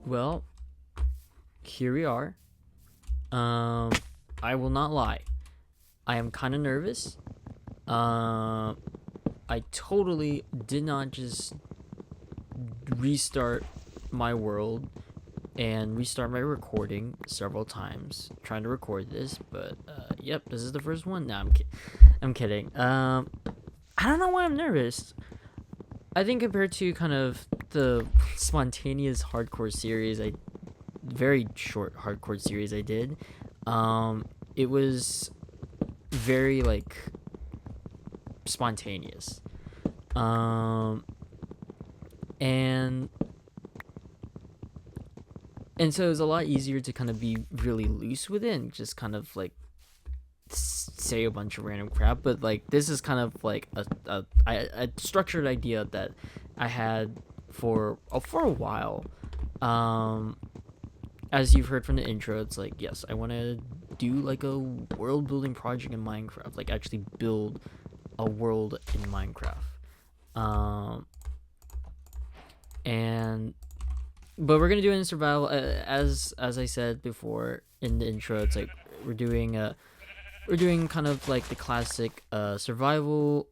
Well, here we are. Um, I will not lie. I am kind of nervous. Um, I totally did not just restart my world and restart my recording several times trying to record this, but yep, this is the first one. No, I'm kidding. I don't know why I'm nervous. I think compared to kind of the spontaneous hardcore series, very short hardcore series I did, it was very like spontaneous. Um, and and so it was a lot easier to kind of be really loose with it and just kind of like say a bunch of random crap. But like this is kind of like a structured idea that I had for a while. um as you've heard from the intro, it's like, yes, I want to do like a world building project in Minecraft, like actually build a world in Minecraft. um and but we're gonna do it in survival. As I said before in the intro, it's like we're doing kind of like the classic the survival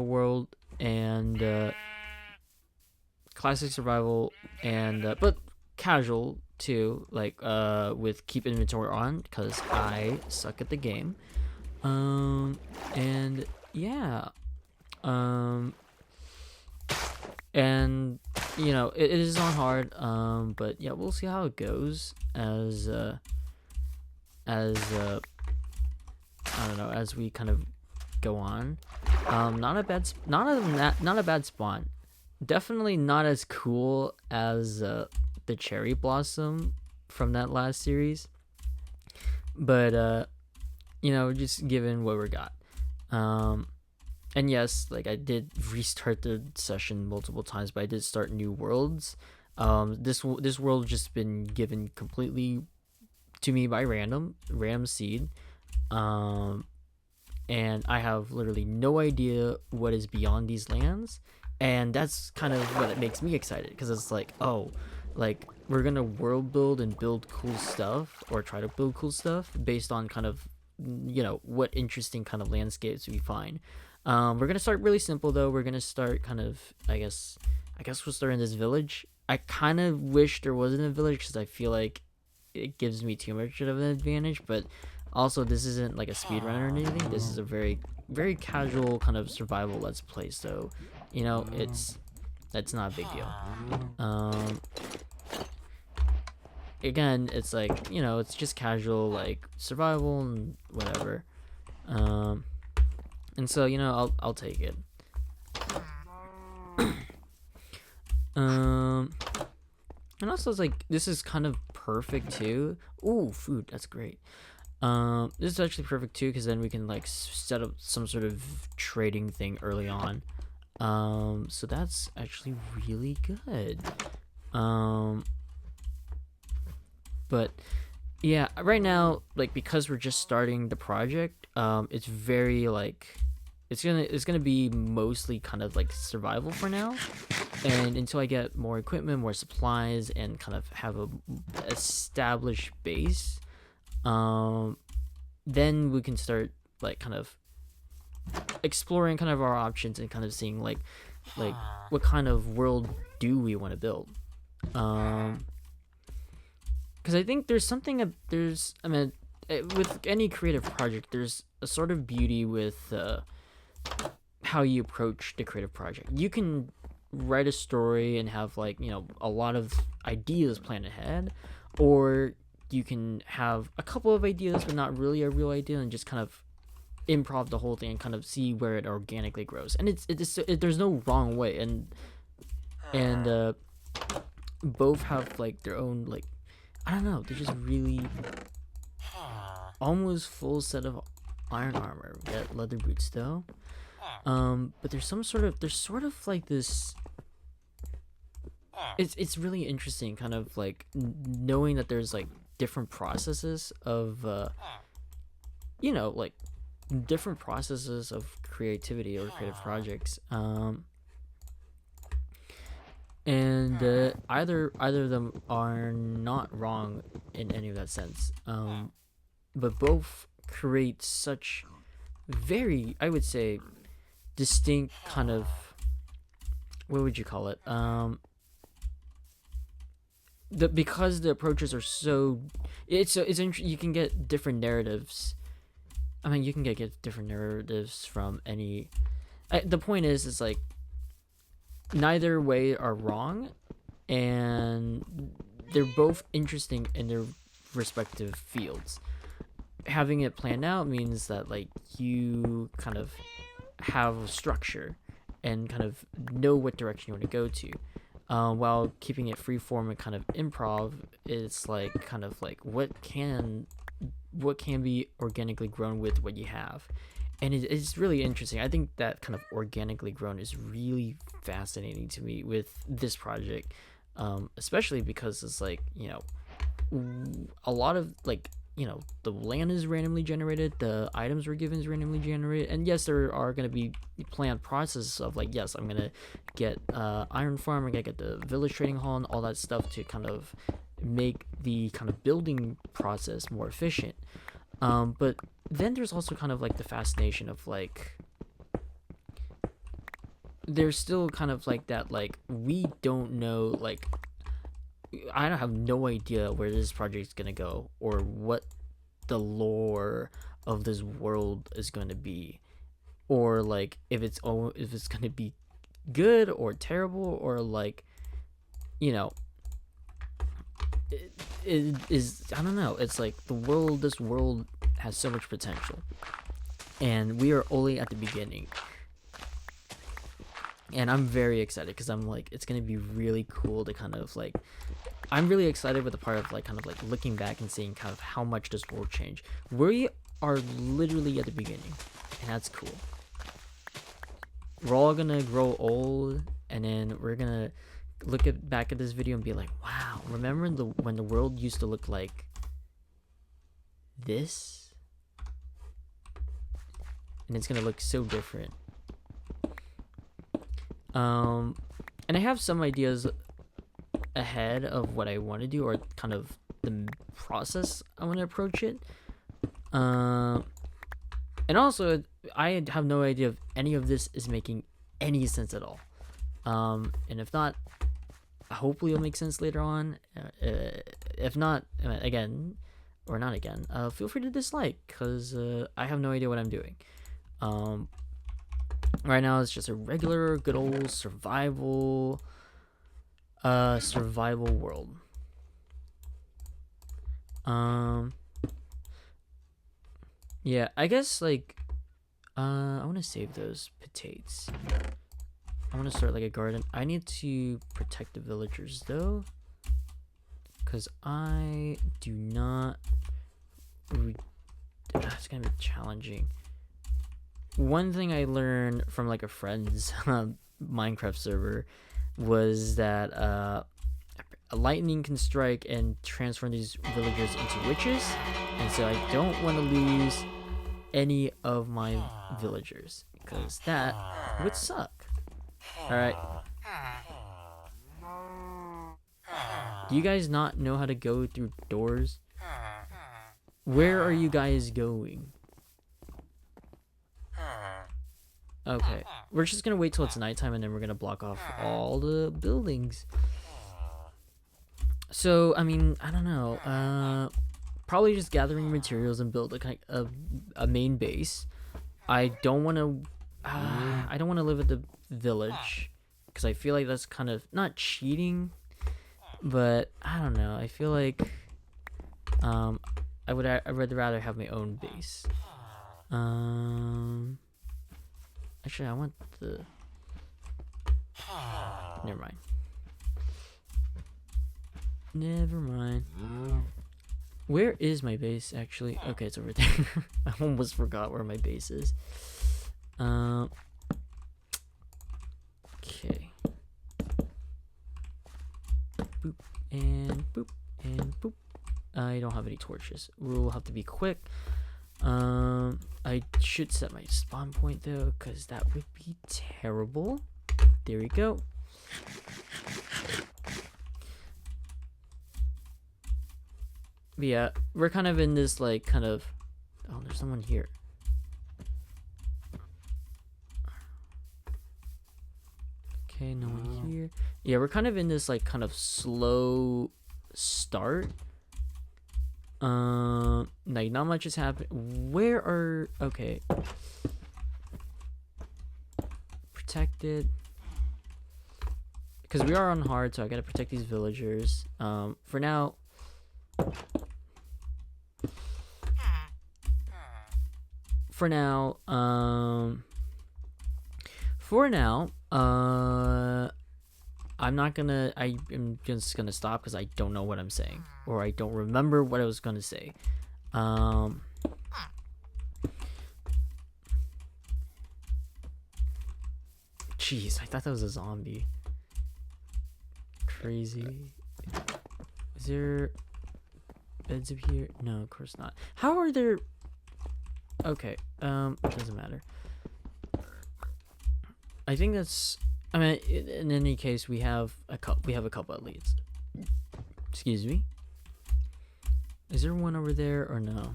world, and classic survival, and but casual too, like with keep inventory on because I suck at the game. And yeah. um and it is not hard, but yeah, we'll see how it goes as I don't know, as we kind of go on. Not a bad spawn. Definitely not as cool as the cherry blossom from that last series, but just given what we got. And yes, like I did restart the session multiple times, but I did start new worlds. This world just been given completely to me by random seed. And I have literally no idea what is beyond these lands, and that's kind of what it makes me excited, because it's like, oh, like we're gonna world build and build cool stuff, or try to build cool stuff based on kind of what interesting kind of landscapes we find. We're gonna start really simple though. We're gonna start kind of, I guess we'll start in this village. I kind of wish there wasn't a village because I feel like it gives me too much of an advantage, but also this isn't like a speed run or anything. This is a very, very casual kind of survival let's play, so that's not a big deal. Again, it's like, it's just casual like survival and whatever. And so I'll take it. And also it's like, this is kind of perfect too. Ooh, food, that's great. This is actually perfect too, because then we can like set up some sort of trading thing early on. So that's actually really good. But yeah, right now, like, because we're just starting the project, it's very like, it's gonna be mostly kind of like survival for now, and until I get more equipment, more supplies, and kind of have a established base, then we can start like kind of exploring kind of our options and kind of seeing like what kind of world do we want to build. Because I think there's something, with any creative project, there's a sort of beauty with how you approach the creative project. You can write a story and have like a lot of ideas planned ahead, or you can have a couple of ideas but not really a real idea, and just kind of improv the whole thing and kind of see where it organically grows. And there's no wrong way, and both have like their own, like, I don't know, they're just really almost full set of iron armor. We got leather boots though. But there's sort of like this. It's really interesting, kind of like knowing that there's like different processes of like different processes of creativity or creative projects. and either of them are not wrong in any of that sense. But both create such very, I would say, distinct kind of, what would you call it? Because the approaches are so, you can get different narratives. I mean, you can get different narratives from any. The point is like neither way are wrong, and they're both interesting in their respective fields. Having it planned out means that like you kind of have a structure and kind of know what direction you want to go to. While keeping it free form and kind of improv, it's like kind of like what can be organically grown with what you have. And it's really interesting. I think that kind of organically grown is really fascinating to me with this project, especially because it's like, a lot of like, the land is randomly generated, the items we're given is randomly generated, and yes, there are going to be planned processes of like, yes, I'm going to get iron farm, I'm going to get the village trading hall and all that stuff to kind of make the kind of building process more efficient. But then there's also kind of like the fascination of like, there's still kind of like that, like, we don't know, like, I don't have no idea where this project is gonna go or what the lore of this world is going to be, or like if it's gonna be good or terrible, or like, it is, I don't know. It's like this world has so much potential, and we are only at the beginning. And I'm very excited because I'm like, it's gonna be really cool to kind of like, I'm really excited with the part of like kind of like looking back and seeing kind of how much this world changed. We are literally at the beginning, and that's cool. We're all gonna grow old, and then we're gonna look back at this video and be like, wow, remember when the world used to look like this? And it's gonna look so different. And I have some ideas ahead of what I want to do, or kind of the process I want to approach it. And also, I have no idea if any of this is making any sense at all. And if not, hopefully it'll make sense later on. If not, again, or not again, feel free to dislike, because I have no idea what I'm doing. Right now it's just a regular good old survival world. Yeah, I guess like I want to save those potatoes. I want to start like a garden. I need to protect the villagers though, because I do not it's gonna be challenging. One thing I learned from like a friend's Minecraft server was that a lightning can strike and transform these villagers into witches, and so I don't want to lose any of my villagers, because that would suck. Alright. Do you guys not know how to go through doors? Where are you guys going? Okay, we're just gonna wait till it's nighttime, and then we're gonna block off all the buildings. So, I mean, I don't know. Probably just gathering materials and build a main base. I don't want to. I don't want to live at the village, because I feel like that's kind of not cheating, but I don't know. I feel like I'd rather have my own base. Actually, I want the. Never mind. Never mind. Where is my base, actually? Okay, it's over there. I almost forgot where my base is. Okay. Boop, and boop, and boop. I don't have any torches. We'll have to be quick. I should set my spawn point though, because that would be terrible. There we go. But yeah, we're kind of in this like kind of. Oh, there's someone here. Okay, no one here. Yeah, we're kind of in this like kind of slow start. Like not much is happening. Where are okay? Protected. Because we are on hard, so I gotta protect these villagers. For now. For now, I'm not gonna. I'm just gonna stop because I don't know what I'm saying, or I don't remember what I was gonna say. Jeez, I thought that was a zombie. Crazy. Is there beds up here? No, of course not. How are there? Okay, it doesn't matter. I think that's. I mean, in any case, we have a couple. We have a couple at least. Excuse me. Is there one over there or no?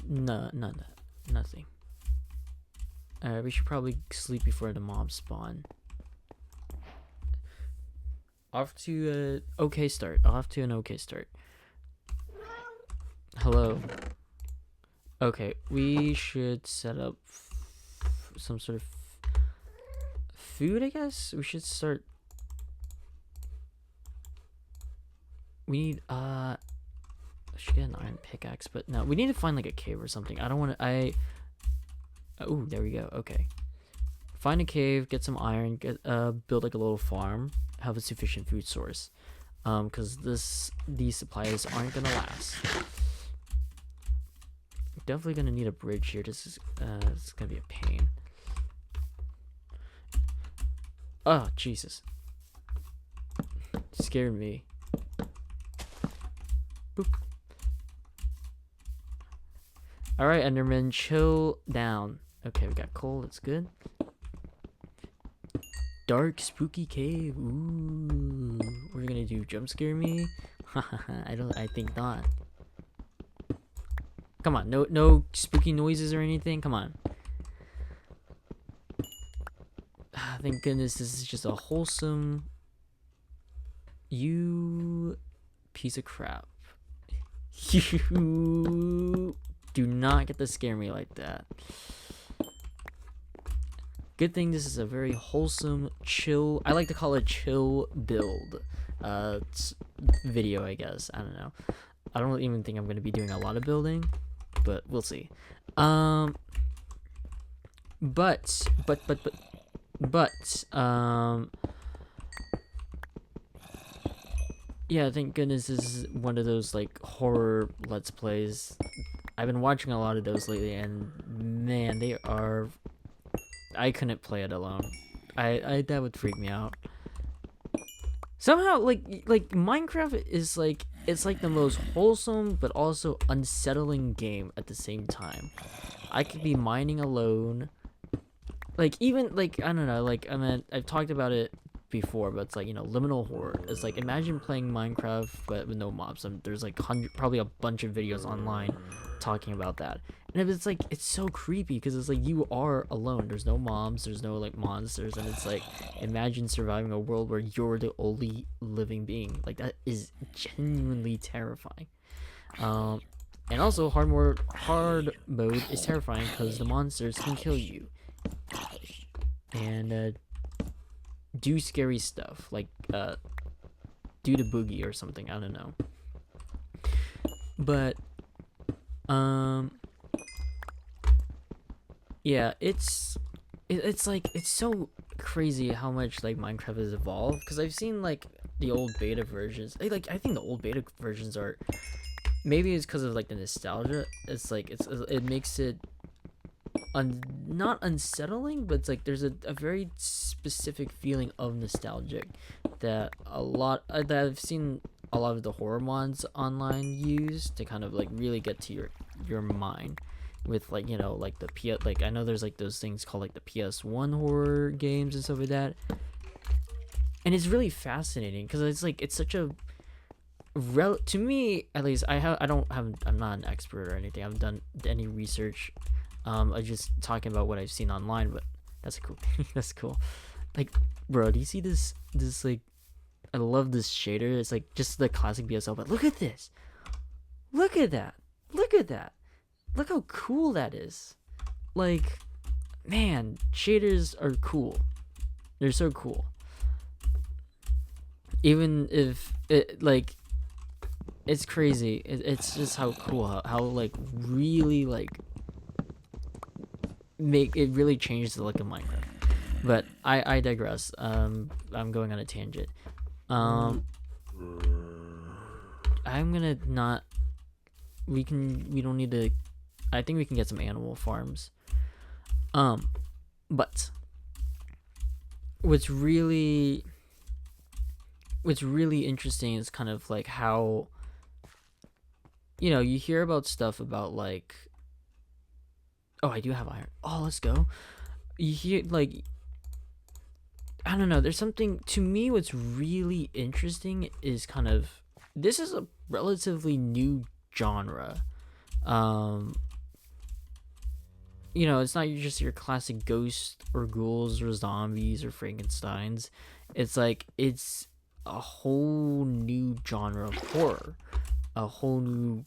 No, none. Nothing. We should probably sleep before the mobs spawn. Off to a okay start. Off to an okay start. Hello. Okay, we should set up some sort of food, I guess. We should start. We need I should get an iron pickaxe, but no, we need to find like a cave or something. I don't want to. Oh, there we go. Okay, find a cave, get some iron, get build like a little farm, have a sufficient food source, because these supplies aren't gonna last. Definitely gonna need a bridge here. This is it's gonna be a pain. Oh Jesus! Scared me. Boop. All right, Enderman, chill down. Okay, we got coal. That's good. Dark, spooky cave. Ooh, we're gonna do jump scare me. I think not. Come on, no spooky noises or anything. Come on. Thank goodness this is just a wholesome. You piece of crap. You do not get to scare me like that. Good thing this is a very wholesome, chill. I like to call it chill build. Video, I guess. I don't know. I don't even think I'm gonna be doing a lot of building, but we'll see. Yeah, thank goodness this is one of those like horror let's plays. I've been watching a lot of those lately, and man, they are. I couldn't play it alone. I that would freak me out. Somehow, like Minecraft is like it's like the most wholesome but also unsettling game at the same time. I could be mining alone. Like even like I don't know, like I mean I've talked about it before, but it's like, you know, liminal horror. It's like imagine playing Minecraft but with no mobs. There's like probably a bunch of videos online talking about that. And it's like it's so creepy because it's like you are alone. There's no mobs, there's no like monsters, and it's like imagine surviving a world where you're the only living being. Like that is genuinely terrifying. And also hard mode is terrifying because the monsters can kill you and do scary stuff like do the boogie or something. I don't know, but yeah, it's like it's so crazy how much like Minecraft has evolved, because I've seen like the old beta versions. I think the old beta versions are, maybe it's because of like the nostalgia. It's like it makes it not unsettling, but it's like there's a very specific feeling of nostalgic that that I've seen a lot of the horror mods online use to kind of like really get to your mind with, like, you know, like like I know there's like those things called like the PS1 horror games and stuff like that. and it's really fascinating because it's like it's such a to me at least. I'm not an expert or anything. I haven't done any research. I'm just talking about what I've seen online, but that's cool. That's cool. Like, bro, do you see this like, I love this shader. It's like just the classic BSL, but look at this. Look at that. Look at that. Look how cool that is. Like, man, shaders are cool. They're so cool. Even if it like, it's crazy. It's just how cool, how like really like make it really changes the look of Minecraft. But I digress. I'm going on a tangent. I'm gonna not. We don't need to. I think we can get some animal farms. But what's really interesting is kind of like how, you hear about stuff about like, oh, I do have iron. Oh, let's go. You hear like, I don't know, there's something to me. What's really interesting is kind of, this is a relatively new genre. It's not just your classic ghosts or ghouls or zombies or Frankensteins. It's like it's a whole new genre of horror, a whole new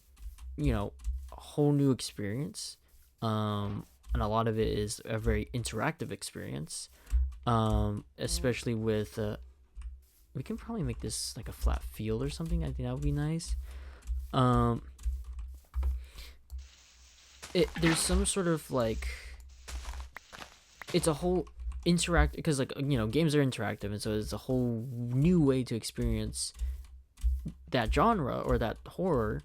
experience. And a lot of it is a very interactive experience. Especially with we can probably make this like a flat field or something. I think that would be nice. There's some sort of like, it's a whole interact, because like games are interactive, and so it's a whole new way to experience that genre or that horror.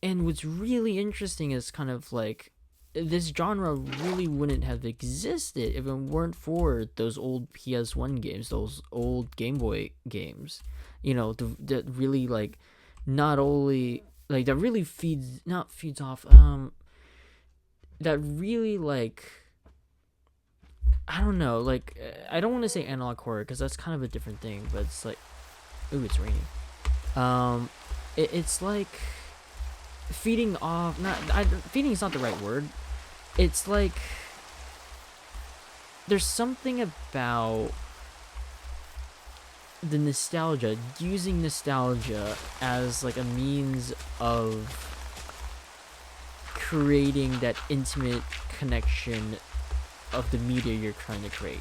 And what's really interesting is kind of like, this genre really wouldn't have existed if it weren't for those old PS1 games, those old Game Boy games, that really like, not only like, that really feeds off, that really like, I don't know, like, I don't want to say analog horror because that's kind of a different thing, but it's like, ooh, it's raining. It's like feeding off, feeding is not the right word. It's like there's something about the nostalgia, using nostalgia as like a means of creating that intimate connection of the media you're trying to create.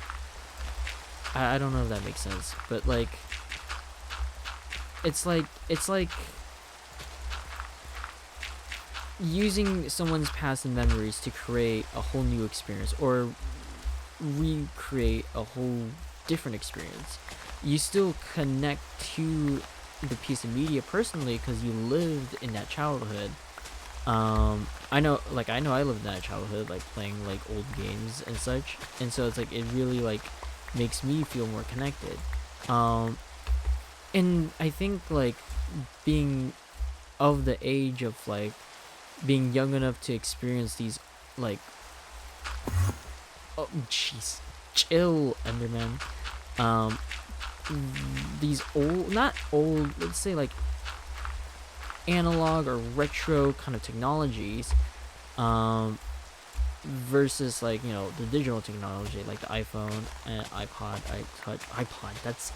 I don't know if that makes sense, but like, it's like using someone's past and memories to create a whole new experience or recreate a whole different experience. You still connect to the piece of media personally because you lived in that childhood. I know I lived in that childhood, like playing like old games and such, and so it's like, it really like makes me feel more connected. And I think like, being of the age of like, being young enough to experience these like, oh jeez, chill, Enderman. These not old, let's say like analog or retro kind of technologies, versus like, the digital technology like the iPhone and iPod, that's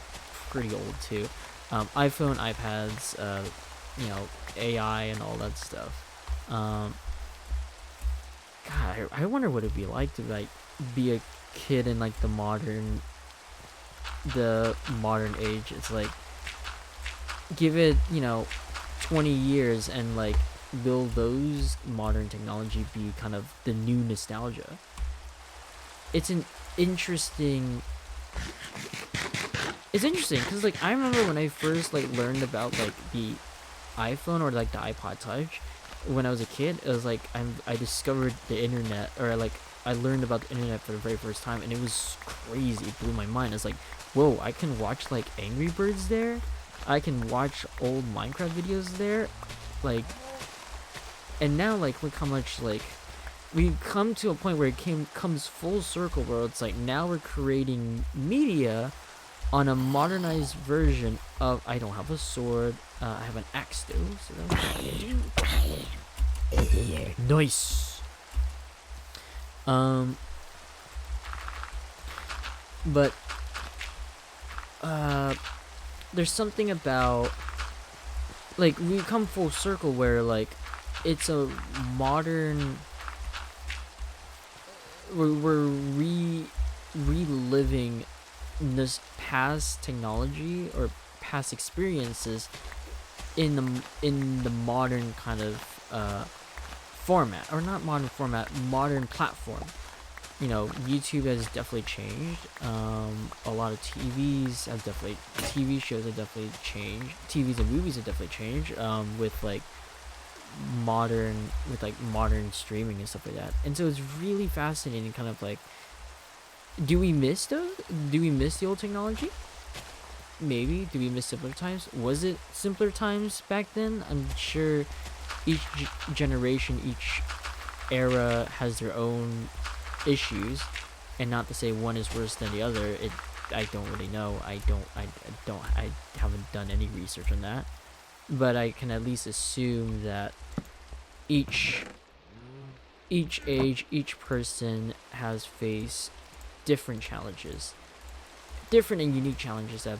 pretty old too. iPhone, iPads, AI and all that stuff. God, I wonder what it'd be like to like be a kid in like the modern age. It's like, give it 20 years and like, will those modern technology be kind of the new nostalgia? It's interesting because like, I remember when I first like learned about like the iPhone or like the iPod Touch when I was a kid. It was like, I discovered the internet, or like I learned about the internet for the very first time, and it was crazy. It blew my mind. It's like, whoa, I can watch like Angry Birds there, I can watch old Minecraft videos there, like, and now like, look how much like we've come to a point where it comes full circle, where it's like, now we're creating media on a modernized version of. I don't have a sword. I have an axe though, so that's nice. But there's something about, like, we come full circle where, like, it's a modern, we're reliving this past technology or past experiences in the modern kind of format, or not modern format, modern platform. You know, YouTube has definitely changed. A lot of TV shows have definitely changed. TVs and movies have definitely changed. With like modern streaming and stuff like that. And so it's really fascinating, kind of like, do we miss the old technology? Maybe. Do we miss simpler times? Was it simpler times back then? I'm sure each generation, each era has their own issues, and not to say one is worse than the other. I don't really know. I haven't done any research on that, but I can at least assume that each age, each person has faced different challenges, different and unique challenges that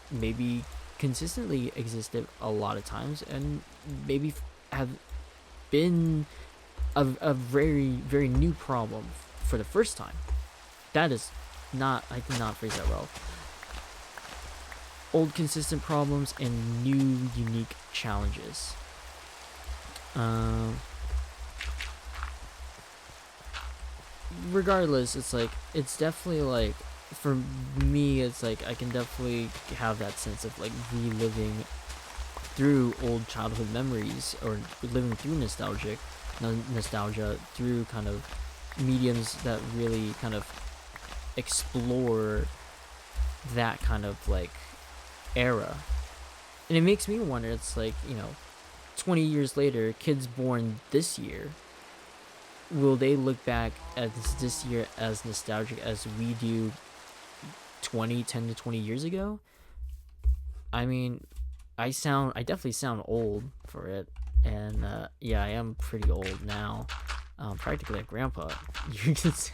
maybe consistently existed a lot of times, and maybe have been a very, very new problem for the first time. That is not, I did not phrase that well. Old consistent problems and new unique challenges. Regardless, it's like, it's definitely like, for me, it's like I can definitely have that sense of like reliving through old childhood memories, or living through nostalgia through kind of mediums that really kind of explore that kind of like era. And it makes me wonder, it's like, 20 years later, kids born this year, will they look back at this year as nostalgic as we do 10 to 20 years ago? I mean, I definitely sound old for it, and yeah, I am pretty old now, practically a grandpa, you can say.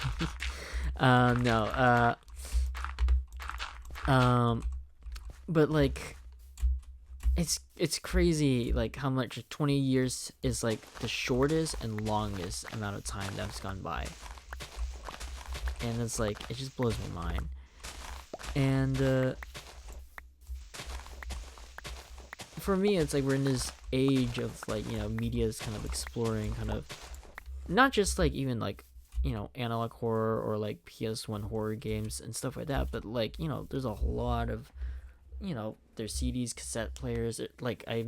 No, but like, it's crazy, like, how much 20 years is like the shortest and longest amount of time that's gone by, and it's like, it just blows my mind. And for me, it's like, we're in this age of like, media is kind of exploring, kind of not just like, even like, analog horror or like PS1 horror games and stuff like that, but like, there's a lot of, there's CDs, cassette players. Like, I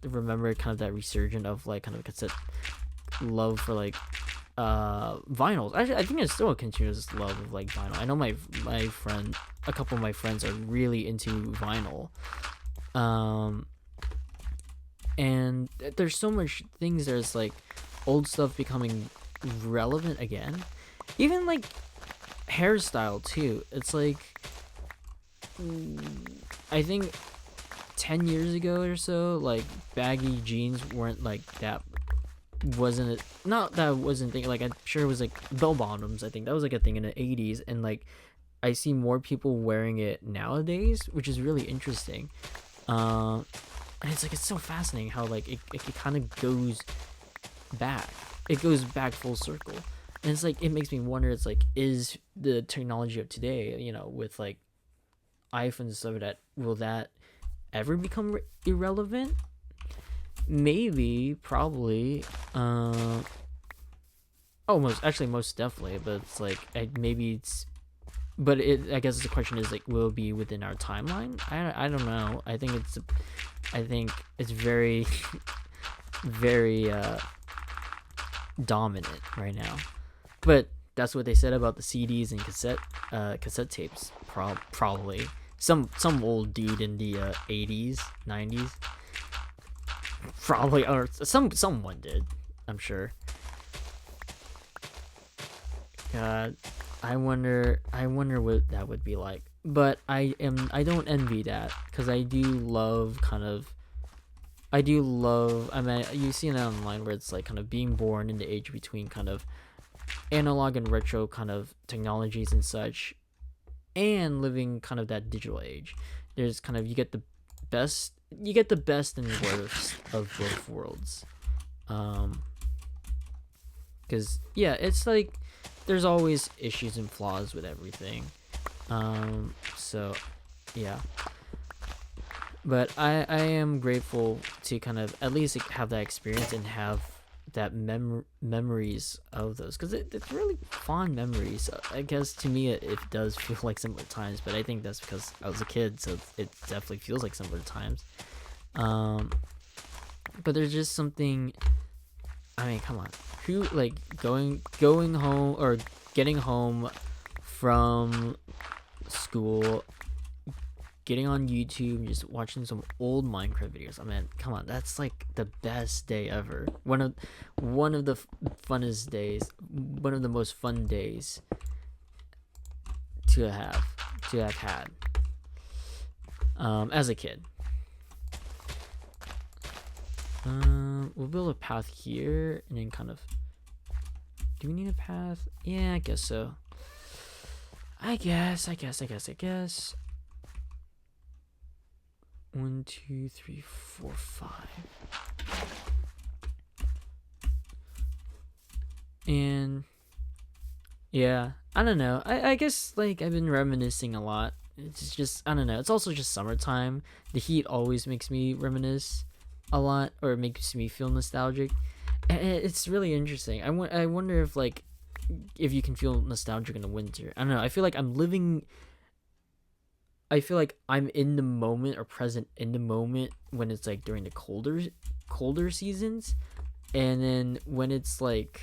remember kind of that resurgence of like kind of cassette love for like vinyls. Actually, I think it's still a continuous love of like vinyl. I know my friend, a couple of my friends are really into vinyl. And there's so much things, there's like old stuff becoming relevant again, even like hairstyle too. It's like, I think 10 years ago or so, like, baggy jeans weren't like that, wasn't it, not that I wasn't thinking, like, I'm sure it was like bell bottoms. I think that was like a thing in the 80s, and like I see more people wearing it nowadays, which is really interesting. And it's like, it's so fascinating how like it kind of goes back, full circle. And it's like, it makes me wonder, it's like, is the technology of today, with like iPhones and stuff like that, will that ever become irrelevant? Maybe, probably. Most definitely. But it's like, maybe it's, but I guess the question is like, will it be within our timeline? I don't know. I think it's very very dominant right now. But that's what they said about the CDs and cassette tapes. Probably some old dude in the 80s, 90s, probably, or someone did, I'm sure. God, I wonder what that would be like. But I don't envy that, because I do love, I mean, you see it online where it's like kind of being born in the age between kind of analog and retro kind of technologies and such, and living kind of that digital age. There's kind of, best you get the best and worst of both worlds. Um because yeah, it's like there's always issues and flaws with everything. So yeah, but I am grateful to kind of at least have that experience and have that memories of those, because it's really fond memories. I guess to me it does feel like similar times, but I think that's because I was a kid, so it definitely feels like similar times. um but there's just something, I mean, come on, who like going home or getting home from school, getting on YouTube and just watching some old Minecraft videos. I mean, come on, that's like the best day ever. One of the funnest days, one of the most fun days to have had as a kid. We'll build a path here and then kind of, do we need a path? Yeah, I guess so. I guess. 1, 2, 3, 4, 5. And yeah, I don't know. I guess like I've been reminiscing a lot. It's just, I don't know. It's also just summertime. The heat always makes me reminisce a lot, or it makes me feel nostalgic. And it's really interesting. I wonder if like if you can feel nostalgic in the winter. I don't know. I feel like I'm in the moment or present in the moment when it's like during the colder seasons, and then when it's like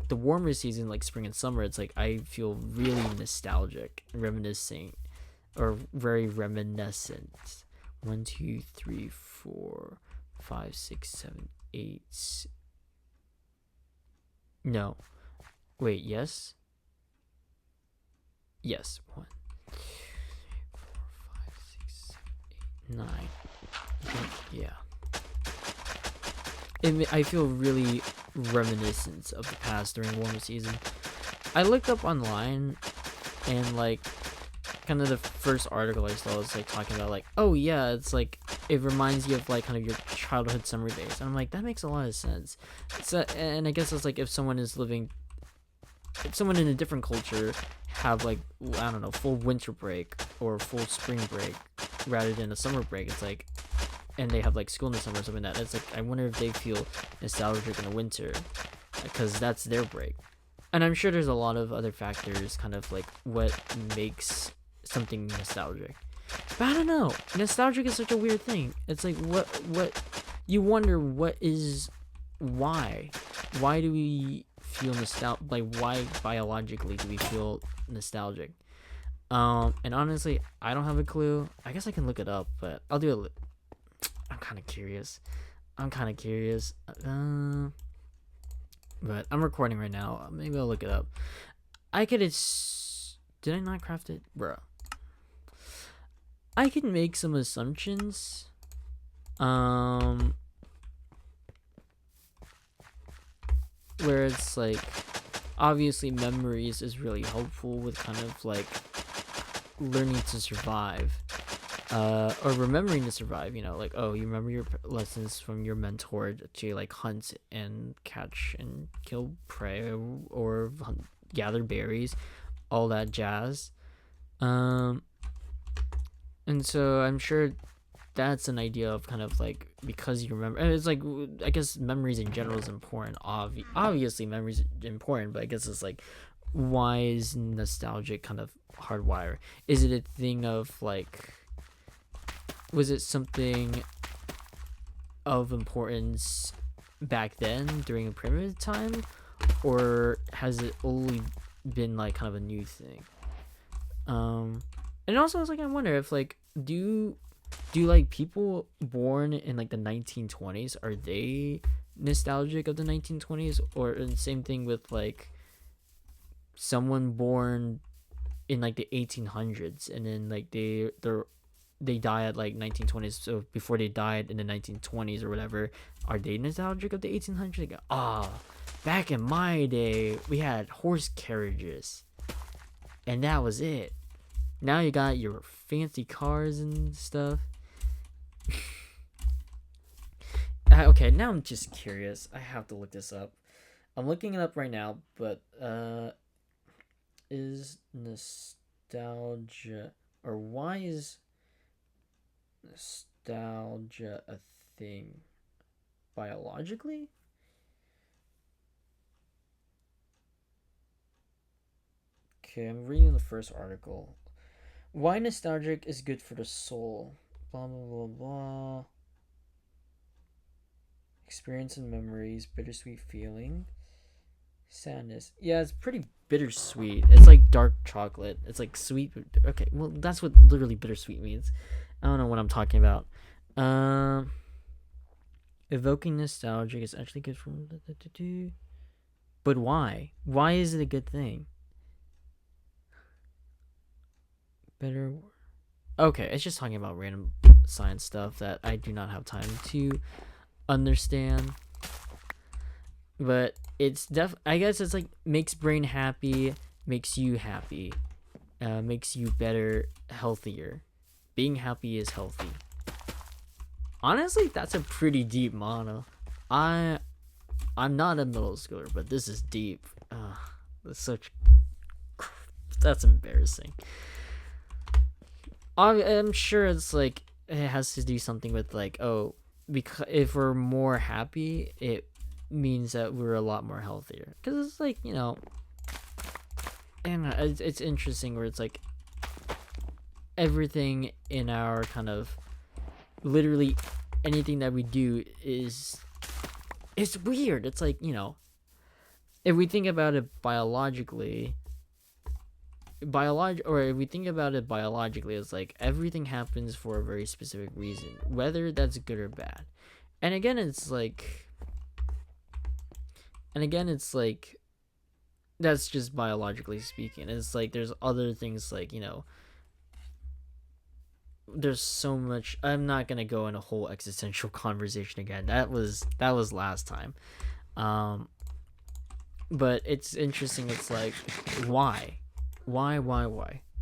the warmer season, like spring and summer, it's like I feel really nostalgic, reminiscing, or very reminiscent. 1, 2, 3, 4, 5, 6, 7, 8. No, wait. Yes. 1, 2, 3, 4, 5, 6, 7, 8, 9. Yeah. I feel really reminiscent of the past during warmer season. I looked up online, and like kind of the first article I saw was like talking about like, oh yeah, it's like it reminds you of like kind of your childhood summer days. And I'm like, that makes a lot of sense. So, and I guess it's like if someone in a different culture have like, I don't know, full winter break or full spring break rather than a summer break, it's like, and they have like school in the summer or something like that. It's like I wonder if they feel nostalgic in the winter because that's their break. And I'm sure there's a lot of other factors, kind of like what makes something nostalgic. But I don't know. Nostalgic is such a weird thing. It's like what you wonder why? Why do we feel nostalgic? Like, why biologically do we feel nostalgic? And honestly, I don't have a clue. I guess I can look it up, but I'll do it. I'm kind of curious. But I'm recording right now. Maybe I'll look it up. Did I not craft it? Bruh. I can make some assumptions. Where it's like, obviously memories is really helpful with kind of like learning to survive. Or remembering to survive, like, oh, you remember your lessons from your mentor to like hunt and catch and kill prey, or gather berries, all that jazz. And so I'm sure that's an idea of kind of like, because you remember, and it's like, I guess memories in general is important. Obviously memories are important, but I guess it's like, why is nostalgic kind of hardwired? Is it a thing of like, was it something of importance back then during a primitive time, or has it only been like kind of a new thing? And also it's like, I wonder if like, do like people born in like the 1920s, are they nostalgic of the 1920s? Or the same thing with like someone born in like the 1800s, and then like they die at like 1920s. So before they died in the 1920s or whatever, are they nostalgic of the 1800s? Like, ah, back in my day, we had horse carriages, and that was it. Now you got your fancy cars and stuff. Okay, now I'm just curious. I have to look this up. I'm looking it up right now, but is nostalgia, or why is nostalgia a thing biologically? Okay, I'm reading the first article. Why nostalgic is good for the soul. Blah blah blah blah. Experience and memories, bittersweet feeling, sadness. Yeah, it's pretty bittersweet. It's like dark chocolate. It's like sweet. Okay, well that's what literally bittersweet means. I don't know what I'm talking about. Um, Evoking nostalgia is actually good for. But why? Why is it a good thing? Better. Okay, it's just talking about random science stuff that I do not have time to understand. But it's I guess it's like makes brain happy, makes you happy, makes you better, healthier. Being happy is healthy. Honestly, that's a pretty deep motto. I'm not a middle schooler, but this is deep. That's such. That's embarrassing. I'm sure it's like it has to do something with like, oh, because if we're more happy, it means that we're a lot more healthier. Because it's like, and it's interesting where it's like everything in our kind of literally anything that we do is it's weird. It's like, if we think about it biologically, or if we think about it biologically, it's like everything happens for a very specific reason, whether that's good or bad. And again, it's like that's just biologically speaking. It's like there's other things like, there's so much. I'm not gonna go in a whole existential conversation again. That was last time. But it's interesting. It's like, why?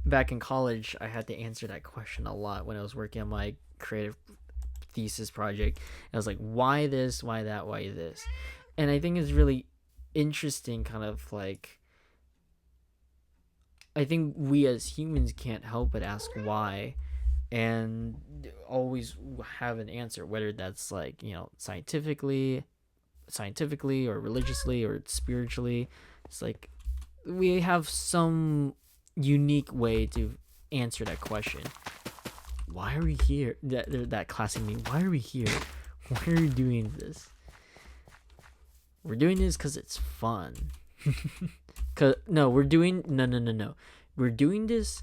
Back in college, I had to answer that question a lot when I was working on my creative thesis project. I was like, why this, why that, why this? And I think it's really interesting, kind of like, I think we as humans can't help but ask why, and always have an answer, whether that's like, scientifically or religiously or spiritually. It's like we have some unique way to answer that question. Why are we here? That classic meme. Why are we here? Why are we doing this? We're doing this because it's fun. No. We're doing this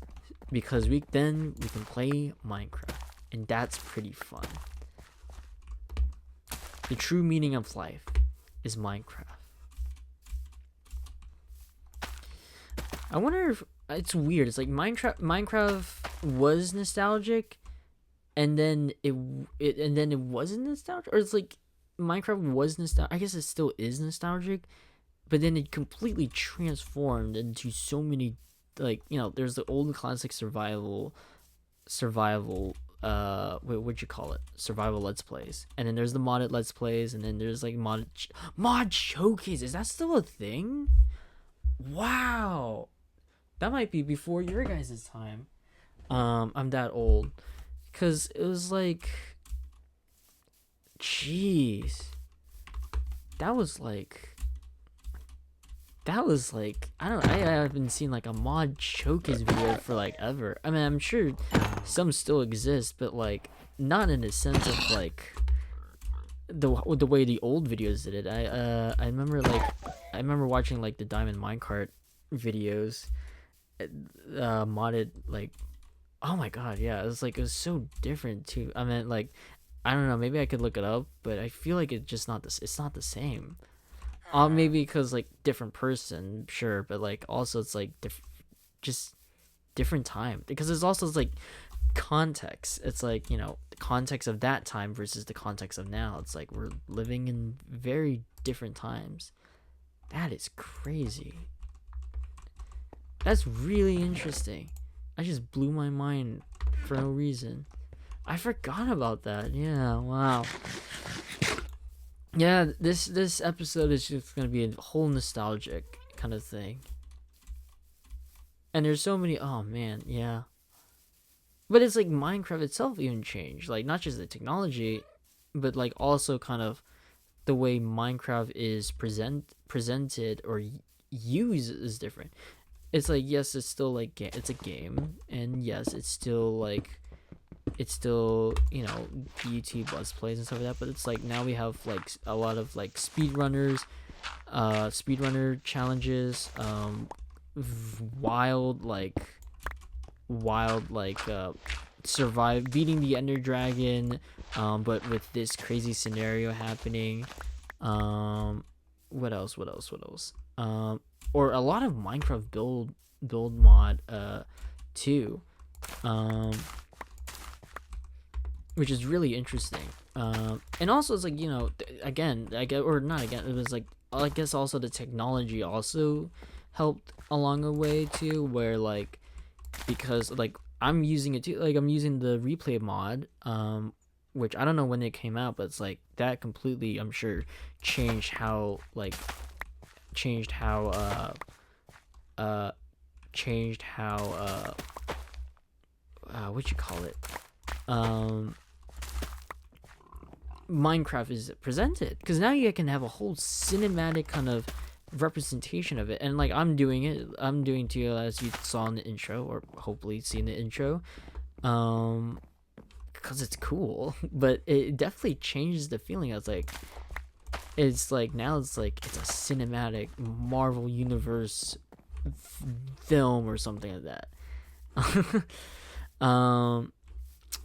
because we can play Minecraft, and that's pretty fun. The true meaning of life is Minecraft. I wonder if it's weird. It's like Minecraft was nostalgic, and then it wasn't nostalgic, or it's like Minecraft was nostalgic. I guess it still is nostalgic, but then it completely transformed into so many, like, there's the old classic survival what'd you call it, survival let's plays, and then there's the modded let's plays, and then there's like mod showcases. Is that still a thing? Wow, that might be before your guys' time. I'm that old, because it was like, jeez, that was like I haven't seen like a mod showcase video for like ever. I mean, I'm sure some still exist, but like not in the sense of like the way the old videos did it. I remember watching like the Diamond Minecart videos, modded, like, oh my god, yeah, it was so different too. I mean, like, I don't know, maybe I could look it up, but I feel like it's not the same. maybe because like different person, sure, but like also it's like just different time, because there's also like context. It's like, the context of that time versus the context of now. It's like we're living in very different times. That is crazy. That's really interesting. I just blew my mind for no reason. I forgot about that. Yeah, wow. Yeah, this episode is just gonna be a whole nostalgic kind of thing. And there's so many. Oh man, yeah. But it's like Minecraft itself even changed. Like not just the technology, but like also kind of the way Minecraft is presented or used is different. It's like, yes, it's still like it's a game, and yes, it's still YouTube let's plays and stuff like that. But it's like now we have like a lot of like speedrunners, speedrunner challenges, wild survive beating the Ender Dragon, but with this crazy scenario happening. What else? Or a lot of Minecraft build mod too, which is really interesting. And also it's like, again, I guess, or not again, it was like, I guess also the technology also helped along the way too, where like, because like I'm using it too, like I'm using the replay mod, which I don't know when it came out, but it's like that completely, I'm sure, changed how changed how what you call it, Minecraft is presented, because now you can have a whole cinematic kind of representation of it. And like I'm doing too, as you saw in the intro, or hopefully see in the intro, because it's cool. But it definitely changes the feeling. It's like now it's like it's a cinematic Marvel universe film or something like that.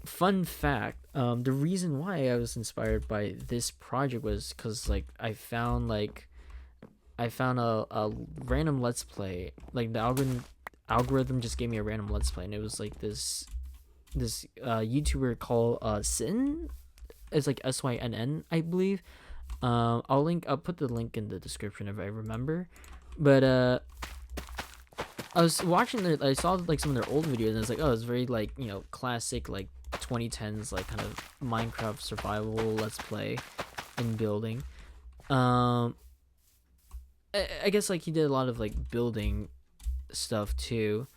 Fun fact, the reason why I was inspired by this project was because like I found a random let's play. Like the algorithm just gave me a random let's play, and it was like this YouTuber called Sin. It's like SYNN, I believe. I'll put the link in the description if I remember. But I was watching I saw like some of their old videos, and it's like, oh, it's very like, classic like 2010s like kind of Minecraft survival let's play and building. I guess like he did a lot of like building stuff too.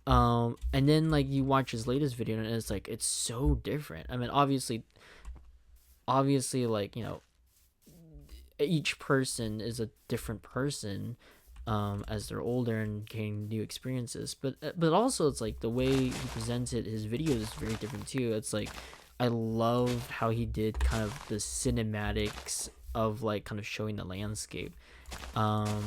And then like you watch his latest video, and it's like it's so different. I mean, obviously like, each person is a different person, as they're older and gaining new experiences, but also it's like the way he presented his videos is very different too. It's like I love how he did kind of the cinematics of like kind of showing the landscape, and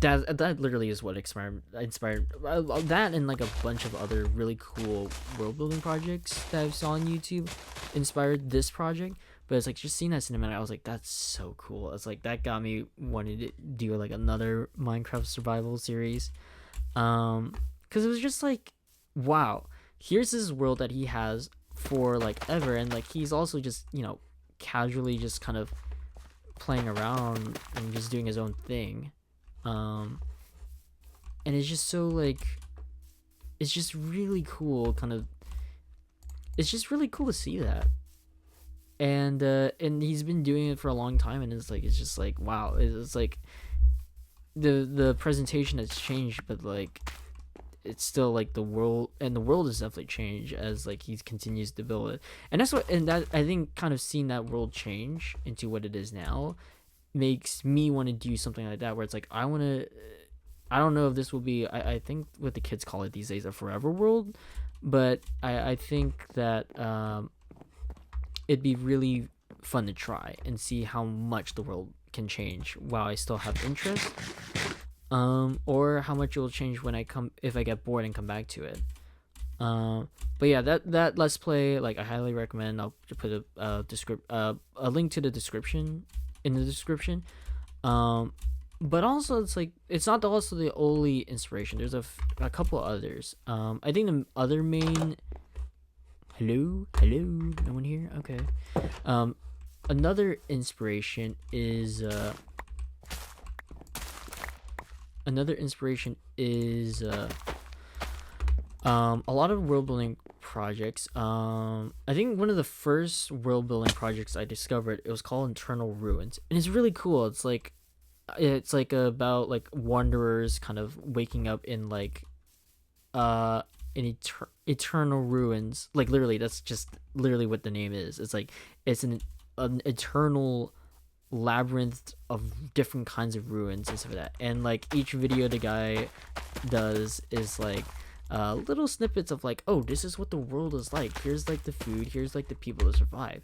that literally is what inspired that, and like a bunch of other really cool world building projects that I saw on YouTube inspired this project. But it's like just seeing that cinematic, I was like, that's so cool. It's like that got me wanting to do like another Minecraft survival series, because it was just like, wow, here's this world that he has for like ever, and like he's also just casually just kind of playing around and just doing his own thing, and it's just so like, it's just really cool, kind of, it's just really cool to see that. And he's been doing it for a long time, and it's just like, wow, it's like the presentation has changed, but like it's still like the world has definitely changed as like he continues to build it. And that I think kind of seeing that world change into what it is now makes me want to do something like that, where it's like I don't know if this will be, I think what the kids call it these days, a forever world, but I think that it'd be really fun to try and see how much the world can change while I still have interest, or how much it will change if I get bored and come back to it. But yeah, that let's play, like I highly recommend. I'll put a link to the description in the description. Um, but also it's like it's not also the only inspiration. There's a couple others. I think the other main. Hello, no one here. Okay. Um, another inspiration is a lot of world building projects. I think one of the first world building projects I discovered, it was called Internal Ruins, and it's really cool. It's like about like wanderers kind of waking up in like in eternal ruins. Like literally, that's just literally what the name is. It's like it's an eternal labyrinth of different kinds of ruins and stuff like that. And like each video the guy does is like little snippets of like, oh, this is what the world is like. Here's like the food. Here's like the people that survive.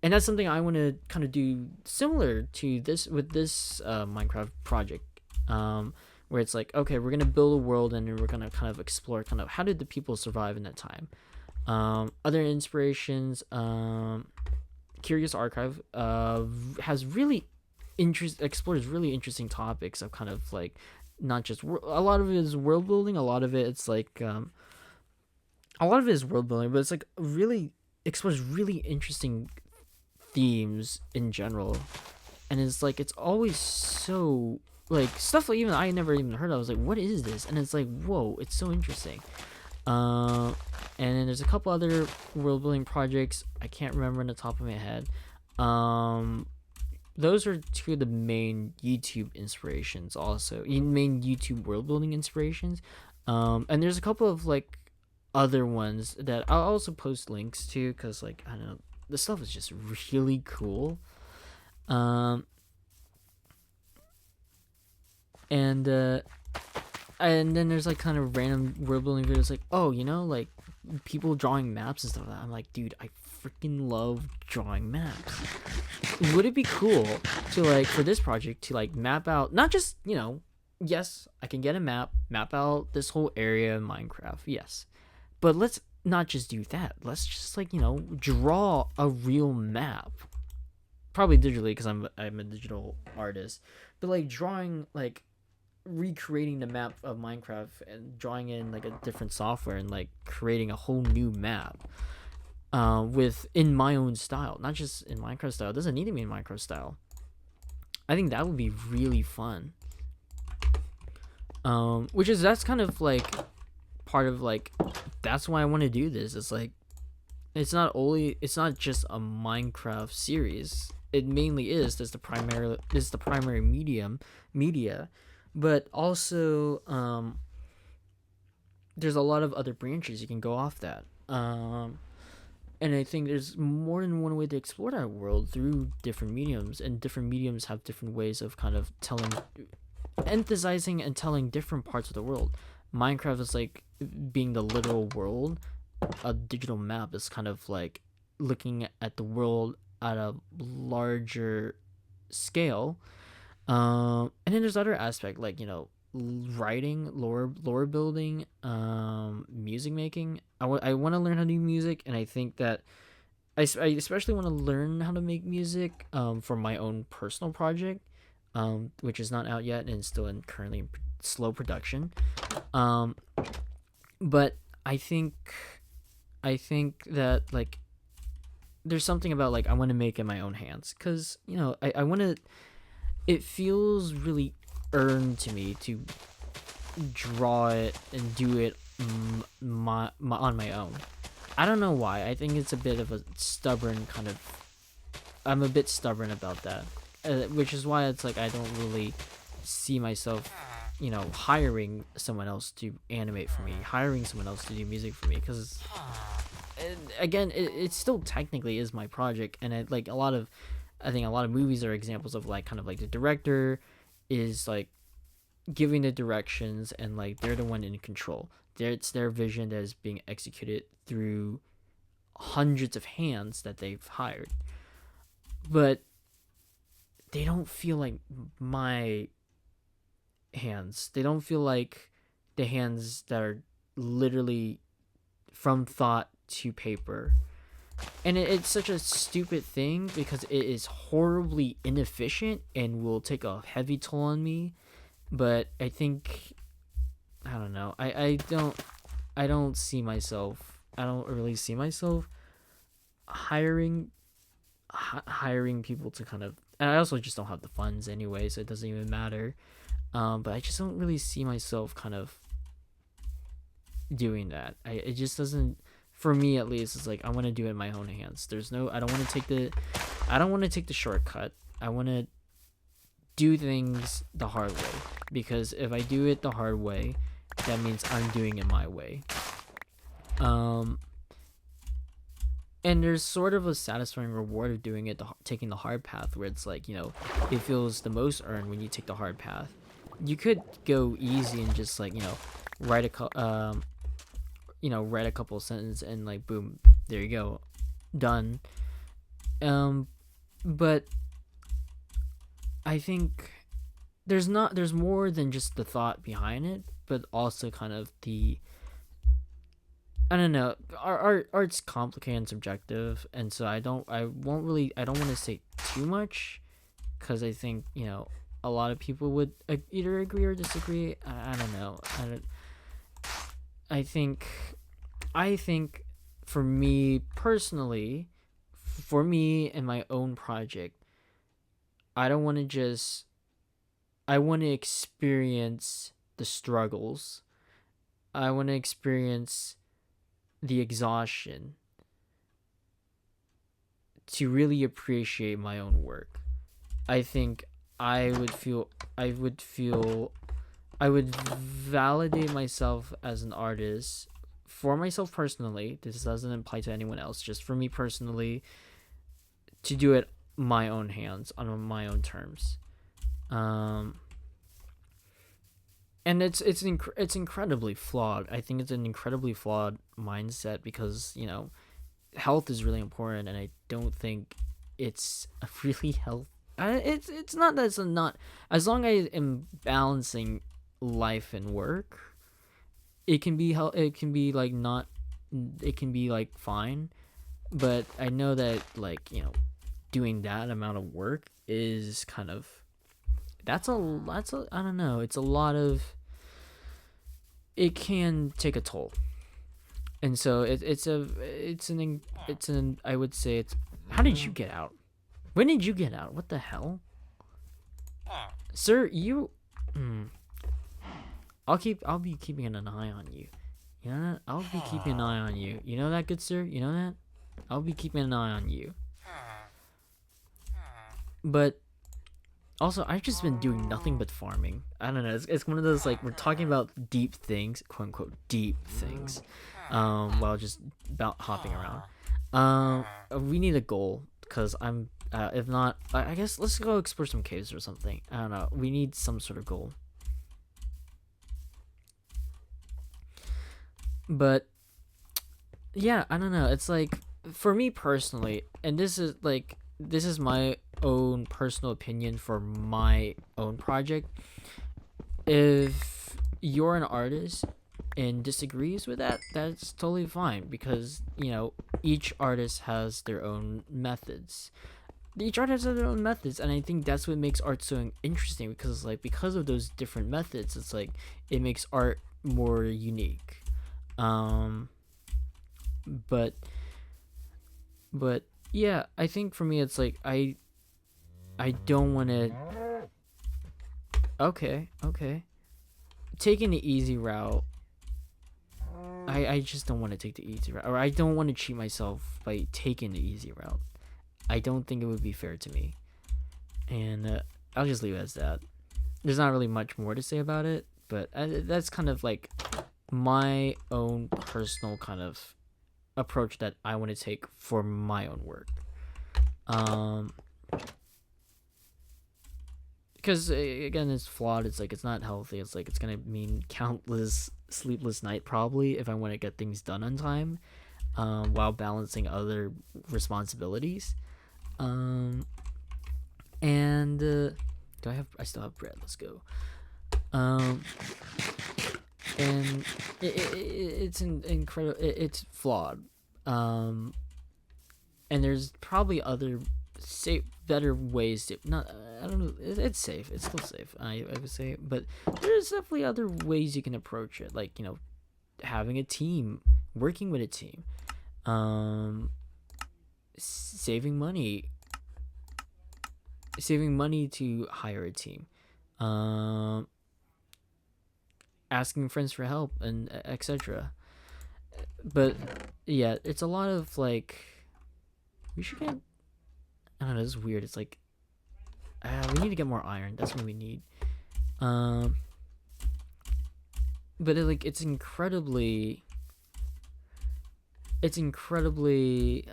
And that's something I want to kind of do similar to this with this Minecraft project, where it's like, okay, we're gonna build a world and we're gonna kind of explore kind of how did the people survive in that time. Other inspirations, Curious Archive has really explores really interesting topics of kind of like not just a lot of it is world building, a lot of it it's like a lot of it is world building, but it's like really explores really interesting themes in general, and it's like it's always so like stuff like even I never even heard of. I was like, what is this? And it's like, whoa, it's so interesting. And then there's a couple other world building projects I can't remember on the top of my head. Those are two of the main YouTube inspirations, also main YouTube world building inspirations. And there's a couple of like other ones that I'll also post links to because like I don't know, the stuff is just really cool. And then there's like kind of random world building videos like, oh, you know, like people drawing maps and stuff like that. I'm like, dude, I freaking love drawing maps. Would it be cool to like for this project to like map out not just, you know, yes, I can get a map out this whole area in Minecraft, yes, but let's not just do that. Let's just like, you know, draw a real map, probably digitally because I'm a digital artist, but like drawing like recreating the map of Minecraft and drawing in like a different software and like creating a whole new map with in my own style, not just in Minecraft style. It doesn't need to be in Minecraft style. I think that would be really fun. Which is that's kind of like part of like that's why I want to do this. It's like it's not just a Minecraft series. It mainly is the primary media, but also there's a lot of other branches you can go off that. And I think there's more than one way to explore that world through different mediums, and different mediums have different ways of kind of emphasizing and telling different parts of the world. Minecraft is like being the literal world. A digital map is kind of like looking at the world at a larger scale. And then there's other aspect like, you know, writing, lore building, music making. I want to learn how to do music, and I think that I especially want to learn how to make music for my own personal project, which is not out yet and still currently in slow production. But I think that like there's something about like I want to make it in my own hands because, you know, I want to. It feels really earned to me to draw it and do it on my own. I don't know why. I think it's a bit of a stubborn kind of. I'm a bit stubborn about that, which is why it's like I don't really see myself, you know, hiring someone else to animate for me, hiring someone else to do music for me, because again, it still technically is my project, and I think a lot of movies are examples of like kind of like the director is like giving the directions and like they're the one in control. It's their vision that is being executed through hundreds of hands that they've hired, but they don't feel like my hands. They don't feel like the hands that are literally from thought to paper. it's such a stupid thing because it is horribly inefficient and will take a heavy toll on me. But I think, I don't know. I don't see myself. I don't really see myself hiring hiring people to kind of. And I also just don't have the funds anyway, so it doesn't even matter. But I just don't really see myself kind of doing that. It just doesn't. For me, at least, it's like I want to do it in my own hands. There's no. I don't want to take the shortcut. I want to do things the hard way, because if I do it the hard way, that means I'm doing it my way. Um, and there's sort of a satisfying reward of doing it, taking the hard path, where it's like, it feels the most earned when you take the hard path. You could go easy and just like, write write a couple of sentences and like boom, there you go, done. Um, but I think there's more than just the thought behind it, but also kind of the, I don't know. Art's complicated and subjective, and so I don't want to say too much, because I think a lot of people would either agree or disagree. I don't know. I think I think for me personally, for me and my own project, I don't want to just. I want to experience the struggles. I want to experience the exhaustion to really appreciate my own work. I think I would feel I would feel I would validate myself as an artist for myself personally. This doesn't apply to anyone else, just for me personally, to do it my own hands on my own terms. Um and it's incredibly flawed. I think it's an incredibly flawed mindset, because health is really important, and I don't think it's a really health. It's not that it's not, as long as I am balancing life and work, it can be it can be like not, it can be like fine, but I know that like doing that amount of work is kind of, that's a I don't know, it's a lot of, it can take a toll. And so it's an I would say it's, how did you get out? When did you get out? What the hell? Sir, you I'll be keeping an eye on you. You know that? I'll be keeping an eye on you. You know that, good sir? You know that? I'll be keeping an eye on you. But also, I've just been doing nothing but farming. I don't know. It's one of those, like, we're talking about deep things, quote unquote deep things, while just about hopping around. We need a goal, because I'm. If not, I guess let's go explore some caves or something. I don't know. We need some sort of goal. But yeah, I don't know. It's like, for me personally, and this is my own personal opinion for my own project. If you're an artist and disagrees with that, that's totally fine, because each artist has their own methods. Each artist has their own methods, and I think that's what makes art so interesting, because like, because of those different methods, it's like it makes art more unique. Um, but but yeah, I think for me it's like I don't want to. Okay, taking the easy route. I just don't want to take the easy route, or I don't want to cheat myself by taking the easy route. I don't think it would be fair to me, and I'll just leave it as that. There's not really much more to say about it, but that's kind of like my own personal kind of approach that I want to take for my own work. Um, because again, it's flawed. It's like, it's not healthy. It's like, it's gonna mean countless sleepless night probably if I want to get things done on time, while balancing other responsibilities. Um, and I still have bread. Let's go. Um, and it's incredible. It's flawed. Um, and there's probably other safe, better ways to not. I don't know. It's safe. It's still safe. I would say, but there's definitely other ways you can approach it. Like having a team, working with a team, saving money, to hire a team, asking friends for help, and etc. But yeah, it's a lot of like we should get. I don't know. This is weird. It's like we need to get more iron. That's what we need. But it's incredibly. It's incredibly.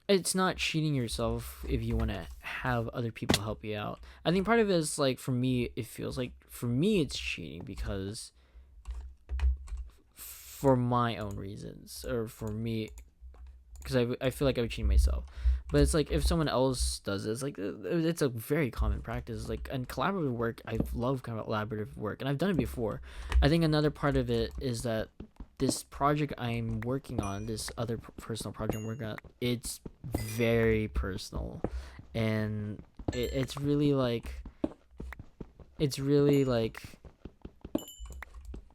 It's not cheating yourself if you want to have other people help you out. I think part of it is like for me, it feels like for me it's cheating because for my own reasons or for me because I feel like I would cheat myself. But it's like if someone else does it, it's like it's a very common practice. Like and collaborative work, I love collaborative work, and I've done it before. I think another part of it is that this project I'm working on, this other personal project I'm working on, it's very personal, and it's really like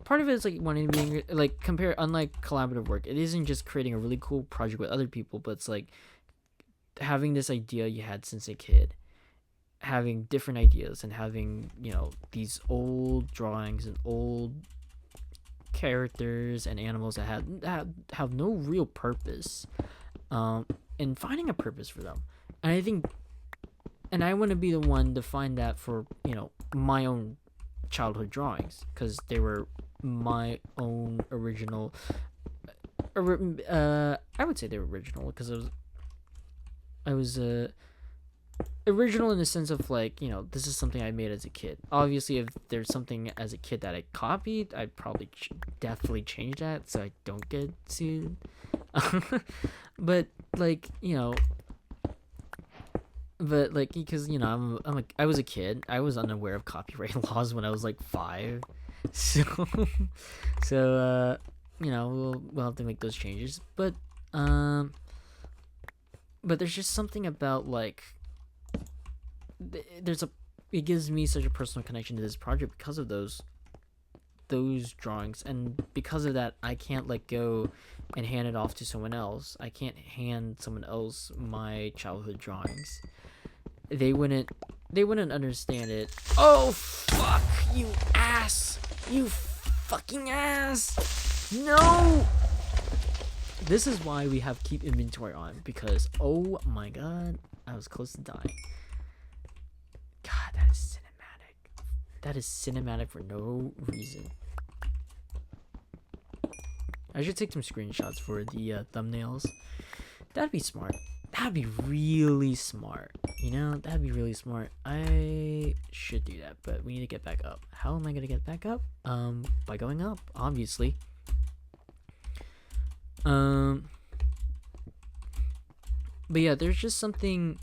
part of it is like wanting to be like compare unlike collaborative work, it isn't just creating a really cool project with other people, but it's like having this idea you had since a kid, having different ideas and having these old drawings and old characters and animals that have no real purpose, and finding a purpose for them. And I think and I want to be the one to find that for my own childhood drawings, because they were my own original I would say they were original because I was original in the sense of like this is something I made as a kid. Obviously if there's something as a kid that I copied, I'd probably definitely change that so I don't get sued. But like because I was a kid, I was unaware of copyright laws when I was like 5, so we'll have to make those changes. But there's just something about like it gives me such a personal connection to this project because of those drawings, and because of that I can't let go and hand it off to someone else. I can't hand someone else my childhood drawings. They wouldn't understand it. Oh fuck, you ass, you fucking ass. No, this is why we have keep inventory on, because oh my god, I was close to dying. God, that is cinematic. That is cinematic for no reason. I should take some screenshots for the thumbnails. That'd be smart. That'd be really smart. That'd be really smart. I should do that, but we need to get back up. How am I gonna get back up? By going up, obviously. But yeah, there's just something.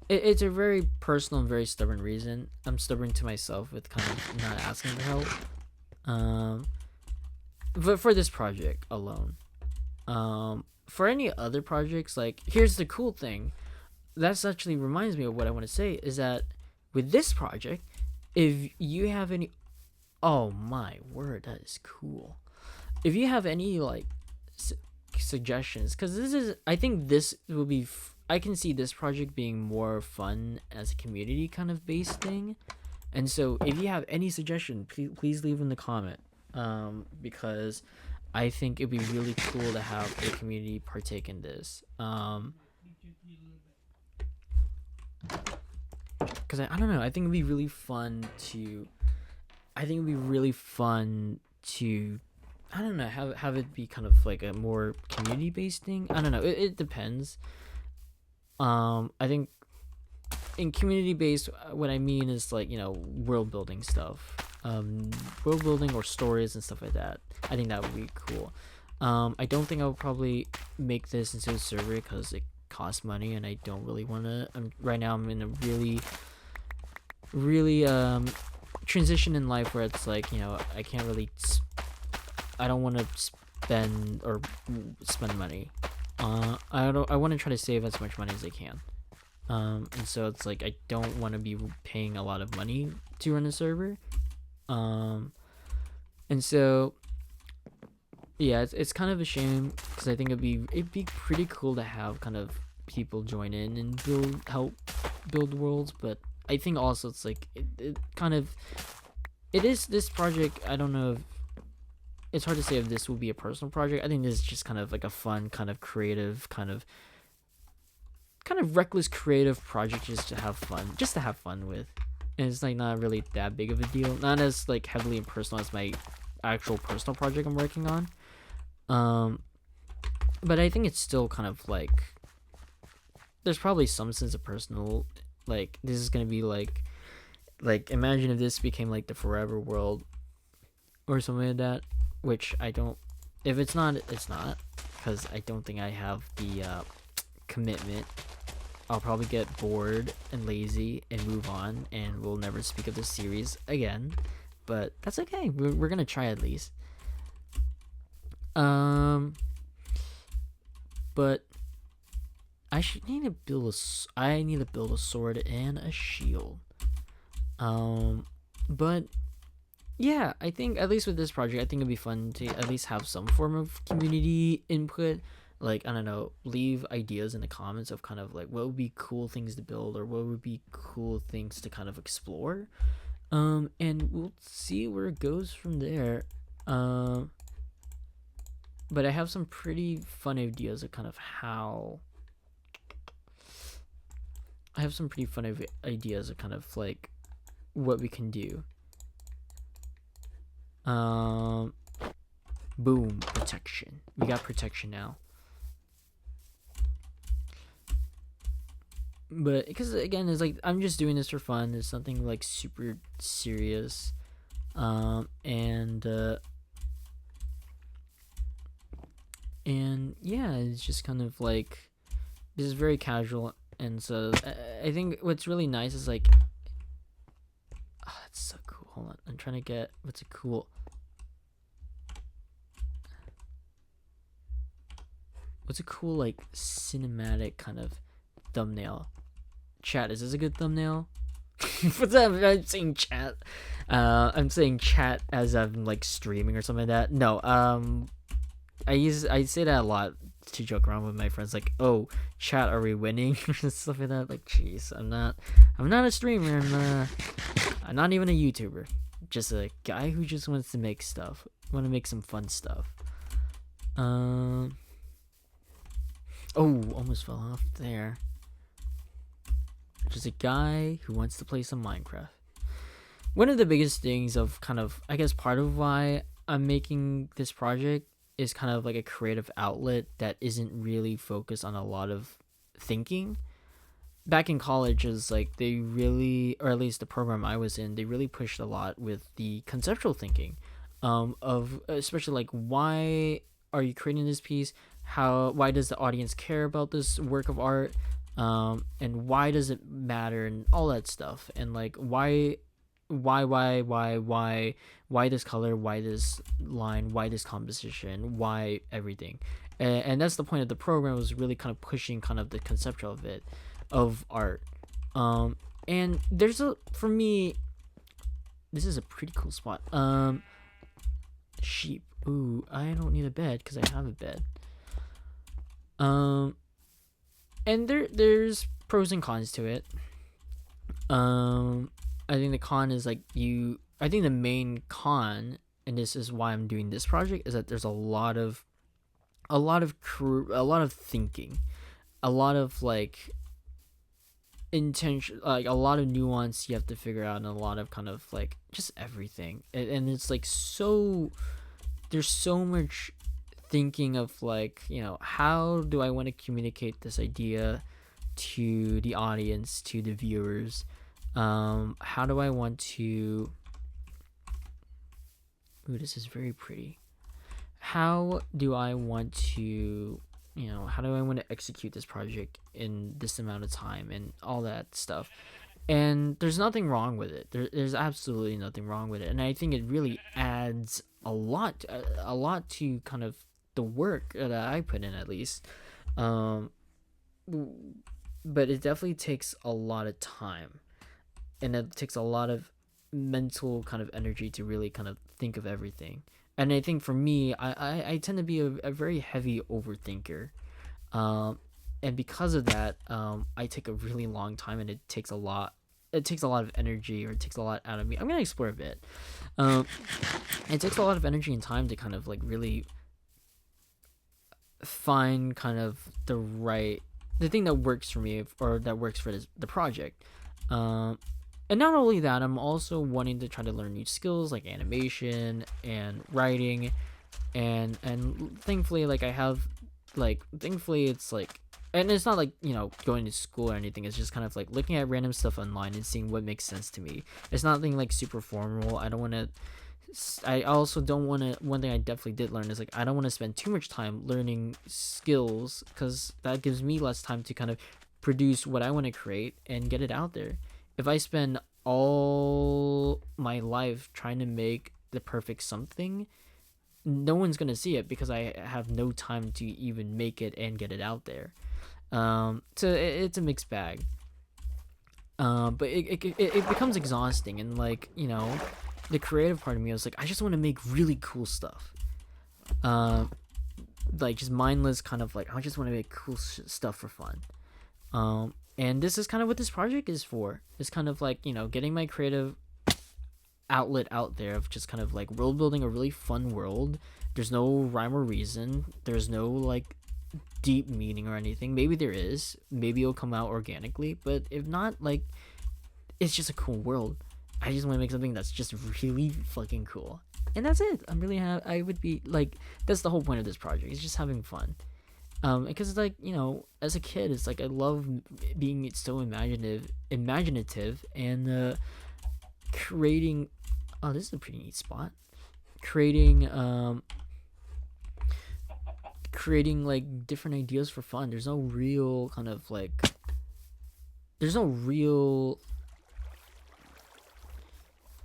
It's a very personal and very stubborn reason. I'm stubborn to myself with kind of not asking for help. But for this project alone. For any other projects, like here's the cool thing. That's actually reminds me of what I want to say is that with this project, if you have any, oh my word, that is cool. If you have any like suggestions, because I think this will be. I can see this project being more fun as a community kind of based thing, and so if you have any suggestion, please leave in the comment, because I think it'd be really cool to have a community partake in this. Because I don't know, I think it'd be really fun to. I don't know, have it be kind of like a more community based thing. I don't know. It depends. I think in community based, what I mean is like world building stuff, world building or stories and stuff like that. I think that would be cool. I don't think I would probably make this into a server because it costs money, and I don't really want to. Right now I'm in a really transition in life where it's like I can't really. I don't want to spend or spend money. I want to try to save as much money as I can. And so it's like I don't want to be paying a lot of money to run a server. Um, and so yeah, it's kind of a shame because I think it'd be pretty cool to have kind of people join in and help build worlds, but I think also it's like it kind of it is this project. I don't know if it's hard to say if this will be a personal project. I think this is just kind of like a fun, kind of creative, kind of reckless creative project just to have fun with. And it's like not really that big of a deal, not as like heavily and personal as my actual personal project I'm working on. Um, but I think it's still kind of like there's probably some sense of personal. Like this is gonna be like imagine if this became like the forever world or something like that, which I don't. If it's not, it's not, because I don't think I have the commitment. I'll probably get bored and lazy and move on, and we'll never speak of this series again. But that's okay. We're gonna try at least. Um, but I should need to build I need to build a sword and a shield. But yeah, I think at least with this project, I think it'd be fun to at least have some form of community input. Like, I don't know, leave ideas in the comments of kind of like what would be cool things to build or what would be cool things to kind of explore. And we'll see where it goes from there. But I have some pretty fun ideas of kind of how. I have some pretty fun ideas of kind of like what we can do. Boom, protection. We got protection now. But because again, it's like I'm just doing this for fun. There's something like super serious, and yeah, it's just kind of like this is very casual, and so I think what's really nice is like, oh, that's so cool. Hold on, I'm trying to get what's a cool. What's a cool like cinematic kind of thumbnail? Chat, is this a good thumbnail? What's that? I'm saying chat. I'm saying chat as I'm like streaming or something like that. No, I say that a lot to joke around with my friends, like, oh, chat, are we winning? Stuff like that. Like, jeez, I'm not a streamer. I'm not even a YouTuber. Just a guy who just wants to make stuff. Want to make some fun stuff. Oh, almost fell off there. Just a guy who wants to play some Minecraft. One of the biggest things of kind of, I guess, part of why I'm making this project is kind of like a creative outlet that isn't really focused on a lot of thinking. Back in college, is like they really, or at least the program I was in, they really pushed a lot with the conceptual thinking, of especially like why are you creating this piece? Why does the audience care about this work of art? And why does it matter and all that stuff, and like why this color, why this line, why this composition, why everything. And that's the point of the program, was really kind of pushing kind of the conceptual of it, of art. And for me, this is a pretty cool spot. Sheep. Ooh, I don't need a bed because I have a bed. And there's pros and cons to it. I think the con is like I think the main con, and this is why I'm doing this project, is that there's a lot of thinking, a lot of like intention, like a lot of nuance you have to figure out, and a lot of kind of like just everything. And it's like there's so much thinking of like, how do I want to communicate this idea to the audience, to the viewers? How do I want to... Ooh, this is very pretty. How do I want to, how do I want to execute this project in this amount of time and all that stuff? And there's nothing wrong with it. There's absolutely nothing wrong with it, and I think it really adds a lot to kind of the work that I put in, at least. Um, but it definitely takes a lot of time, and it takes a lot of mental kind of energy to really kind of think of everything. And I think for me, I tend to be a very heavy overthinker. Um, and because of that, I take a really long time, and it takes a lot of energy, or it takes a lot out of me. I'm gonna explore a bit. Um, it takes a lot of energy and time to kind of like really find kind of the thing that works for me, or that works for the project. Um, and not only that, I'm also wanting to try to learn new skills like animation and writing, and thankfully, like I have, like thankfully it's like, and it's not like, going to school or anything. It's just kind of like looking at random stuff online and seeing what makes sense to me. It's nothing like super formal. I also don't want to. One thing I definitely did learn is like I don't want to spend too much time learning skills, because that gives me less time to kind of produce what I want to create and get it out there. If I spend all my life trying to make the perfect something, no one's gonna see it, because I have no time to even make it and get it out there. So it's a mixed bag. But it becomes exhausting, and like, the creative part of me, I was like, I just want to make really cool stuff. Um, like just mindless kind of like, I just want to make cool stuff for fun. And this is kind of what this project is for. It's kind of like, getting my creative outlet out there, of just kind of like world building a really fun world. There's no rhyme or reason. There's no like deep meaning or anything. Maybe there is. Maybe it'll come out organically. But if not, like, it's just a cool world. I just want to make something that's just really fucking cool. And that's it. I would be like, that's the whole point of this project. It's just having fun. Because it's like, as a kid, it's like I love being so imaginative, and creating. Oh, this is a pretty neat spot. Creating like different ideas for fun. There's no real kind of like. There's no real.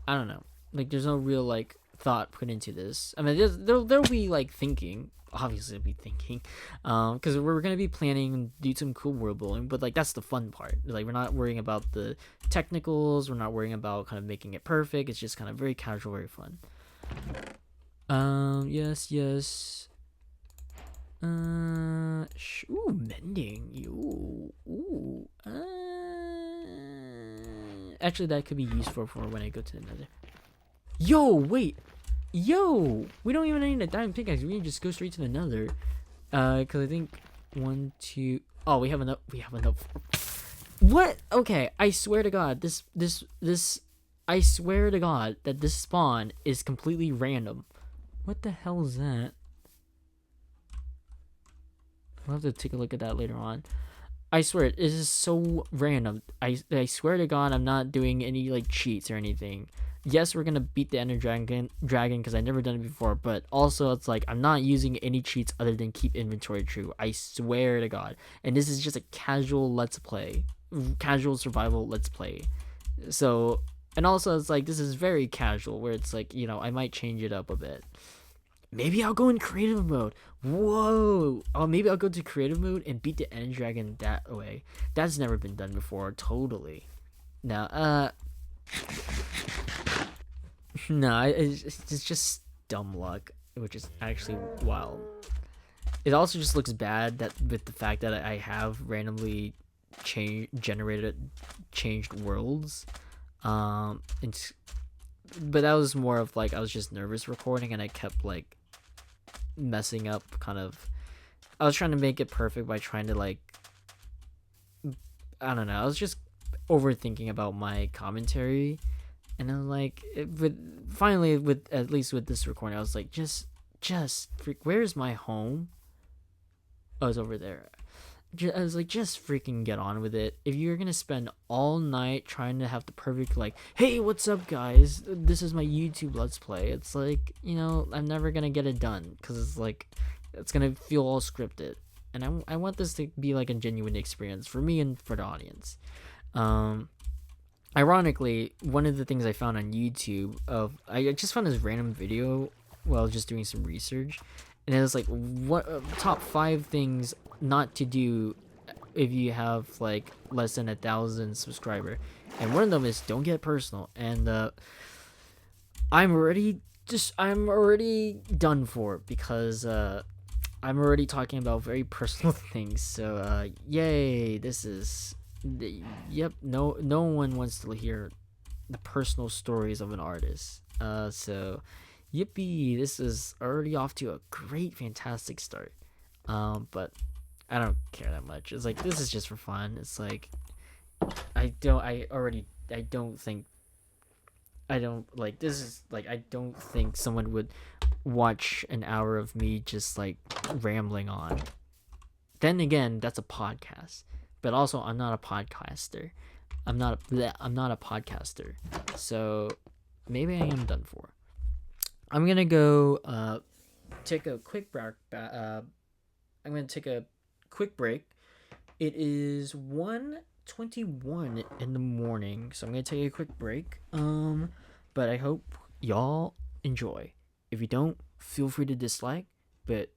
I don't know. Like, there's no real like thought put into this. I mean, there'll be like thinking. Obviously, I'll be thinking, because we're gonna be planning, do some cool world building. But like, that's the fun part. Like, we're not worrying about the technicals. We're not worrying about kind of making it perfect. It's just kind of very casual, very fun. Yes, yes. Ooh, mending. Ooh. Actually, that could be useful for when I go to another. Yo, wait. Yo, we don't even need a diamond pickaxe. We can just go straight to the nether. Because I think 1, 2. Oh, we have enough. What? Okay, I swear to God, this. I swear to God that this spawn is completely random. What the hell is that? I'll have to take a look at that later on. I swear, it is so random. I swear to God, I'm not doing any like cheats or anything. Yes, we're gonna beat the Ender Dragon because I've never done it before, but also it's like I'm not using any cheats other than keep inventory true. I swear to God. And this is just a casual let's play, casual survival let's play. So, and also it's like this is very casual, where it's like, I might change it up a bit. Maybe I'll go in creative mode. Whoa! Oh, maybe I'll go to creative mode and beat the Ender Dragon that way. That's never been done before. Totally. Now, no, it's just dumb luck, which is actually wild. It also just looks bad that with the fact that I have randomly changed worlds. But that was more of like I was just nervous recording, and I kept like messing up kind of. I was trying to make it perfect by trying to like, I don't know, I was just overthinking about my commentary, and I'm like, finally with at least with this recording, I was like, just where's my home? Oh, it's over there. I was like, just freaking get on with it. If you're gonna spend all night trying to have the perfect like, hey, what's up guys, this is my YouTube let's play, it's like, I'm never gonna get it done, because it's like, it's gonna feel all scripted, and I want this to be like a genuine experience for me and for the audience. Ironically, one of the things I found on YouTube of I just found this random video while just doing some research, and it was like what top 5 things not to do if you have like less than 1,000 subscriber, and one of them is don't get personal. And I'm already done for because I'm already talking about very personal things. So yay, yep, no one wants to hear the personal stories of an artist. So yippee, this is already off to a great fantastic start. But I don't care that much. It's like this is just for fun. It's like I don't think I don't like this is like I don't think someone would watch an hour of me just like rambling on. Then again, that's a podcast. But also I'm not a podcaster. I'm not a podcaster. So maybe I am done for. I'm going to go take a quick break. I'm going to take a quick break. It is 1:21 in the morning, so I'm gonna take a quick break. But I hope y'all enjoy. If you don't, feel free to dislike. But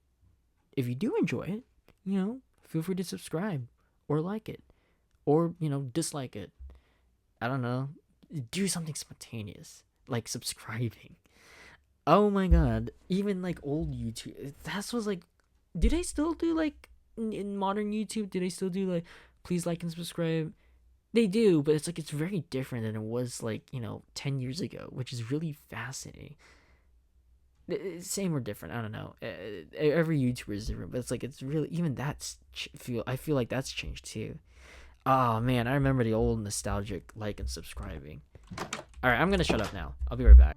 if you do enjoy it, feel free to subscribe or like it, or dislike it. I don't know. Do something spontaneous, like subscribing. Oh my god! Even like old YouTube, that was like, do they still do like in modern YouTube? Do they still do like, please like and subscribe? They do, but it's like it's very different than it was like 10 years ago, which is really fascinating. Same or different, I don't know. Every YouTuber is different, but it's like it's really even I feel like that's changed too. Oh man, I remember the old nostalgic like and subscribing. All right, I'm gonna shut up now. I'll be right back.